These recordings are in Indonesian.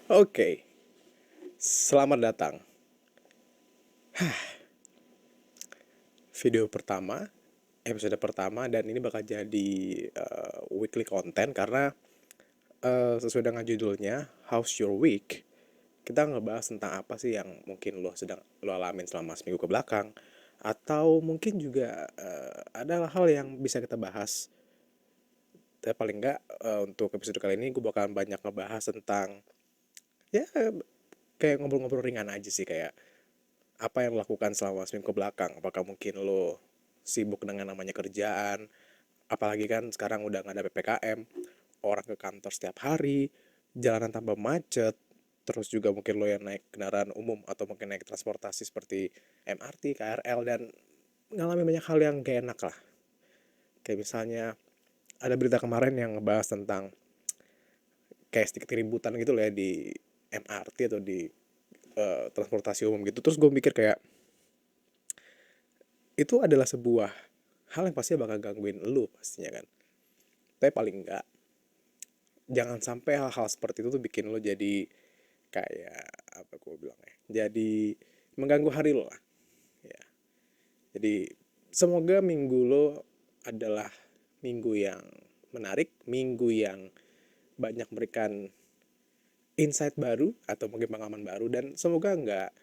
Oke, selamat datang. Video pertama, episode pertama, dan ini bakal jadi weekly content karena sesuai dengan judulnya, How's Your Week? Kita ngebahas tentang apa sih yang mungkin lo alamin selama seminggu ke belakang, atau mungkin juga ada hal yang bisa kita bahas. Tapi paling enggak untuk episode kali ini gue bakal banyak ngebahas tentang ya kayak ngobrol-ngobrol ringan aja sih, kayak apa yang lo lakukan selama seminggu ke belakang. Apakah mungkin lo sibuk dengan namanya kerjaan, apalagi kan sekarang udah nggak ada PPKM, orang ke kantor setiap hari, jalanan tambah macet, terus juga mungkin lo yang naik kendaraan umum atau mungkin naik transportasi seperti MRT, KRL, dan ngalamin banyak hal yang gak enak lah. Kayak misalnya ada berita kemarin yang ngebahas tentang kayak sedikit keributan gitu loh ya di MRT atau di transportasi umum gitu. Terus gue mikir kayak itu adalah sebuah hal yang pasti bakal gangguin lu pastinya kan. Tapi paling enggak, jangan sampai hal-hal seperti itu tuh bikin lo jadi kayak apa gue bilang ya, jadi mengganggu hari lo lah ya. Jadi semoga minggu lo adalah minggu yang menarik, minggu yang banyak memberikan insight baru atau mungkin pengalaman baru, dan semoga nggak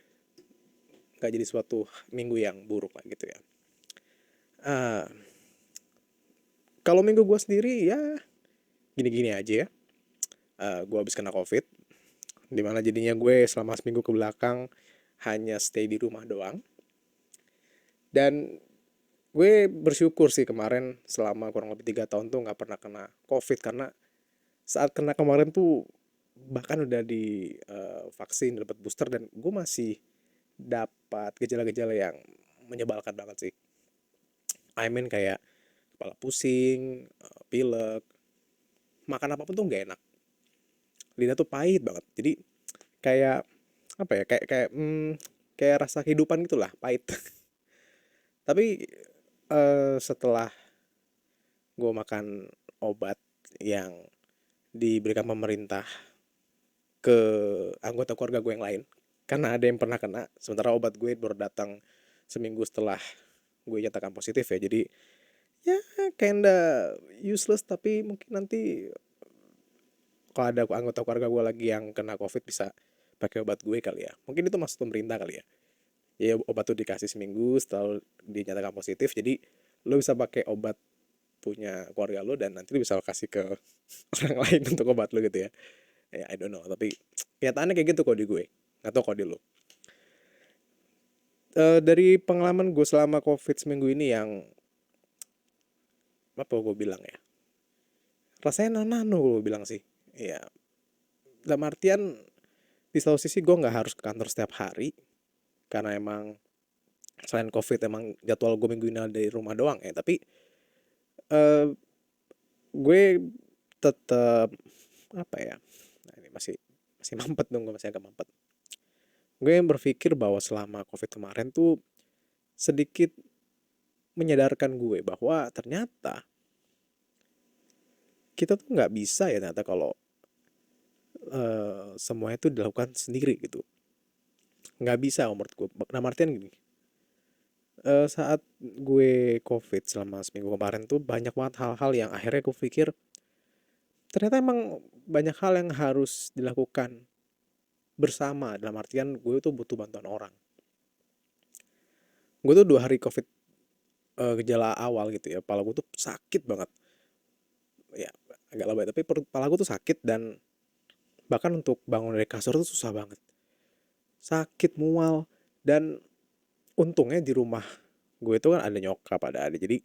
jadi suatu minggu yang buruk lah gitu ya. Ah, kalau minggu gue sendiri ya gini-gini aja ya. Gue habis kena COVID, dimana jadinya gue selama seminggu ke belakang hanya stay di rumah doang. Dan gue bersyukur sih kemarin selama kurang lebih 3 tahun tuh nggak pernah kena COVID, karena saat kena kemarin tuh bahkan udah di vaksin, dapat booster, dan gue masih dapat gejala-gejala yang menyebalkan banget sih. I mean kayak kepala pusing, pilek, makan apapun tuh nggak enak, lidah tuh pahit banget. Jadi kayak apa ya, kayak rasa kehidupan gitulah, pahit. Tapi setelah gue makan obat yang diberikan pemerintah ke anggota keluarga gue yang lain, karena ada yang pernah kena sementara obat gue baru datang seminggu setelah gue nyatakan positif ya. Jadi ya kinda useless, tapi mungkin nanti kalau ada anggota keluarga gue lagi yang kena covid bisa pakai obat gue kali ya. Mungkin itu maksud pemerintah kali ya. Ya obat tuh dikasih seminggu setelah dinyatakan positif, jadi lo bisa pakai obat punya keluarga lo dan nanti lo bisa kasih ke orang lain untuk obat lo gitu ya. Ya I don't know, tapi kenyataannya kayak gitu kok di gue, nggak tahu kok di lo. Dari pengalaman gue selama covid seminggu ini, yang apa gue bilang ya, rasanya nano gue bilang sih ya. Dalam artian di satu sisi gue nggak harus ke kantor setiap hari, karena emang selain covid emang jadwal gue minggu ini ada dari rumah doang ya. Tapi eh, gue tetap apa ya, nah ini masih masih mampet dong, gue masih agak mampet. Gue yang berpikir bahwa selama covid kemarin tuh sedikit menyadarkan gue bahwa ternyata kita tuh nggak bisa ya ternyata kalau semuanya itu dilakukan sendiri gitu. Nggak bisa menurut gue. Nah artian gini, saat gue covid selama seminggu kemarin tuh banyak banget hal-hal yang akhirnya gue pikir ternyata emang banyak hal yang harus dilakukan bersama. Dalam artian gue tuh butuh bantuan orang. Gue tuh 2 hari covid, gejala awal gitu ya, kepala gue tuh sakit banget ya, agak lebay tapi kepala gue tuh sakit, dan bahkan untuk bangun dari kasur tuh susah banget, sakit mual. Dan untungnya di rumah gue itu kan ada nyokap, ada adik, jadi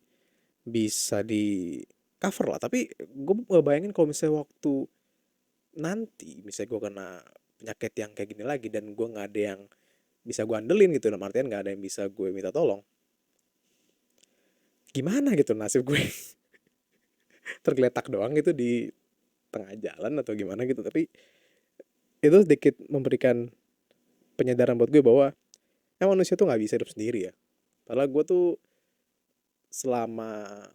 bisa di cover lah. Tapi gue bayangin kalau misalnya waktu nanti misalnya gue kena penyakit yang kayak gini lagi dan gue nggak ada yang bisa gue andelin gitu, dalam artian nggak ada yang bisa gue minta tolong, gimana gitu nasib gue. Tergeletak doang gitu di tengah jalan atau gimana gitu. Tapi itu sedikit memberikan penyadaran buat gue bahwa manusia tuh nggak bisa hidup sendiri ya. Padahal gue tuh selama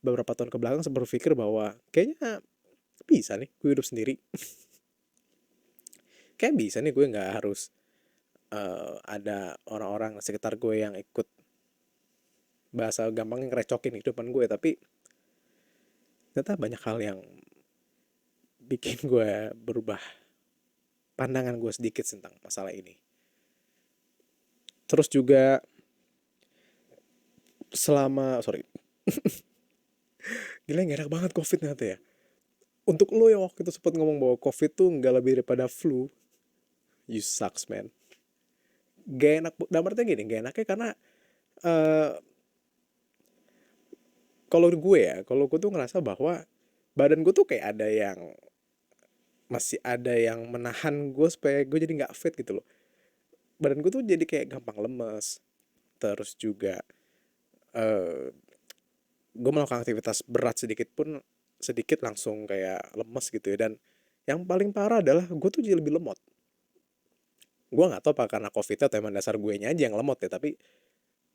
beberapa tahun ke belakang sempat berpikir bahwa kayaknya bisa nih gue hidup sendiri. kayak bisa nih gue nggak harus ada orang-orang sekitar gue yang ikut bahasa gampang ngerecokin kehidupan gue, tapi ternyata banyak hal yang bikin gue berubah pandangan gue sedikit tentang masalah ini. Terus juga gila gak enak banget COVID ternyata ya. Untuk lo yang waktu itu sempat ngomong bahwa COVID tuh nggak lebih daripada flu, you sucks man. Gak enak, dalam artinya gini, gak enaknya karena eh kalau gue tuh ngerasa bahwa badan gue tuh kayak ada yang masih ada yang menahan gue supaya gue jadi nggak fit gitu loh. Badan gue tuh jadi kayak gampang lemes. Terus juga eh gue melakukan aktivitas berat sedikit pun sedikit langsung kayak lemes gitu ya. Dan yang paling parah adalah gue tuh jadi lebih lemot. Gue nggak tahu apa karena covid atau emang dasar gue nya aja yang lemot ya, tapi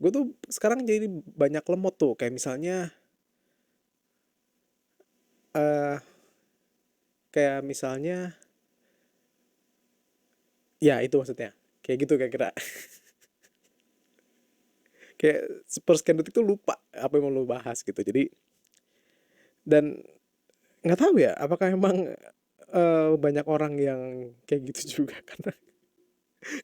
gue tuh sekarang jadi banyak lemot tuh, kayak misalnya eh kayak misalnya ya itu maksudnya kayak gitu kayak kira kayak per sekian detik tuh lupa apa yang mau lu bahas gitu. Jadi dan nggak tahu ya apakah emang banyak orang yang kayak gitu juga karena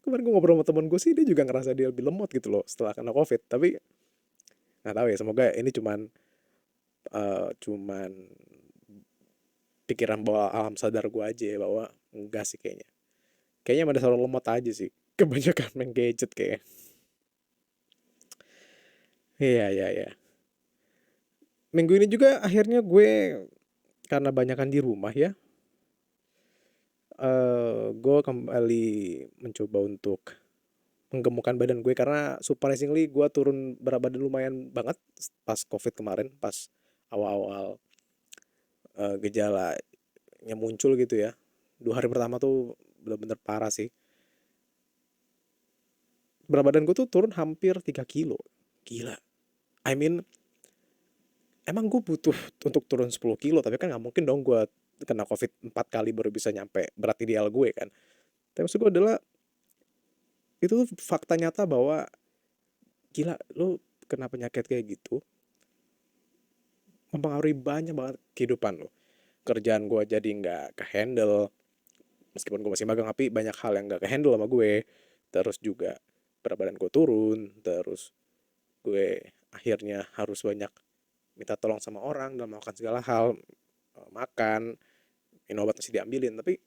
kemarin gue ngobrol sama temen gue sih, dia juga ngerasa dia lebih lemot gitu loh setelah kena covid. Tapi nggak tahu ya, semoga ini cuman pikiran bawah alam sadar gue aja ya, bahwa enggak sih kayaknya ada selalu lemot aja sih, kebanyakan main gadget kayak. Iya iya iya, minggu ini juga akhirnya gue karena banyakan di rumah ya, gue kembali mencoba untuk menggemukkan badan gue karena surprisingly gue turun berat badan lumayan banget pas covid kemarin, pas awal-awal gejalanya muncul gitu ya. 2 hari pertama tuh bener-bener parah sih. Berat badan gue tuh turun hampir 3 kilo. Gila. I mean, emang gue butuh untuk turun 10 kilo, tapi kan nggak mungkin dong gue kena covid 4 kali baru bisa nyampe berat ideal gue kan. Tapi maksud gue adalah itu tuh fakta nyata bahwa gila, lu kena penyakit kayak gitu mempengaruhi banyak banget kehidupan lo. Kerjaan gue jadi nggak kehandle, meskipun gue masih magang tapi banyak hal yang nggak kehandle sama gue. Terus juga berat badan gue turun, terus gue akhirnya harus banyak minta tolong sama orang dalam melakukan segala hal, makan, minum obat masih diambilin. Tapi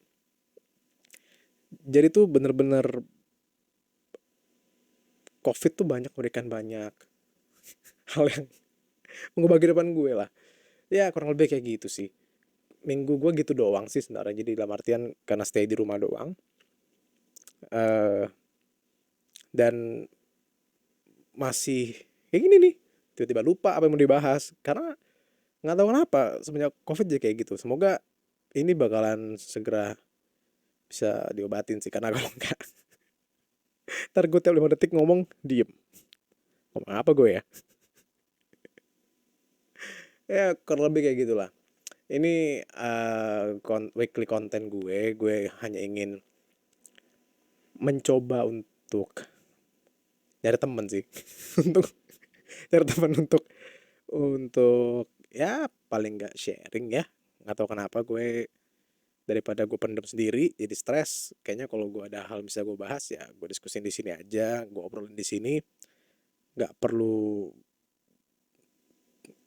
jadi tuh bener-bener covid tuh banyak memberikan banyak hal yang mengubah kehidupan gue lah. Ya kurang lebih kayak gitu sih. Minggu gue gitu doang sih sebenarnya, jadi dalam artian karena stay di rumah doang. eh dan masih kayak gini nih, tiba-tiba lupa apa yang mau dibahas karena nggak tahu kenapa semenjak covid jadi kayak gitu. Semoga ini bakalan segera bisa diobatin sih, karena kalau enggak ntar gue tiap 5 detik ngomong diem, ngomong apa gue ya. Ya kurang lebih kayak gitulah. Ini weekly content gue hanya ingin mencoba untuk nyari temen sih untuk nyari temen untuk ya paling nggak sharing ya. Nggak tahu kenapa gue, daripada gue pendem sendiri jadi stres. Kayaknya kalau gue ada hal bisa gue bahas ya gue diskusin di sini aja, gue obrolin di sini. nggak perlu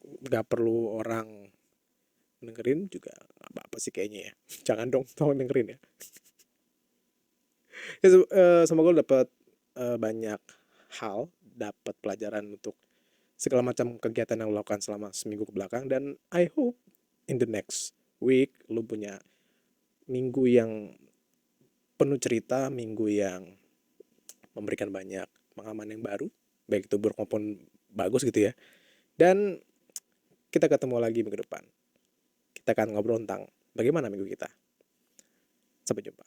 nggak perlu orang dengerin juga, nggak apa-apa sih kayaknya ya. Jangan dong tolong dengerin ya. Ya, semoga lo dapat banyak hal, dapat pelajaran untuk segala macam kegiatan yang lo lakukan selama seminggu ke belakang. Dan I hope in the next week lo punya minggu yang penuh cerita, minggu yang memberikan banyak pengalaman yang baru, baik itu buruk maupun bagus gitu ya. Dan kita ketemu lagi minggu depan. Kita akan ngobrol tentang bagaimana minggu kita. Sampai jumpa.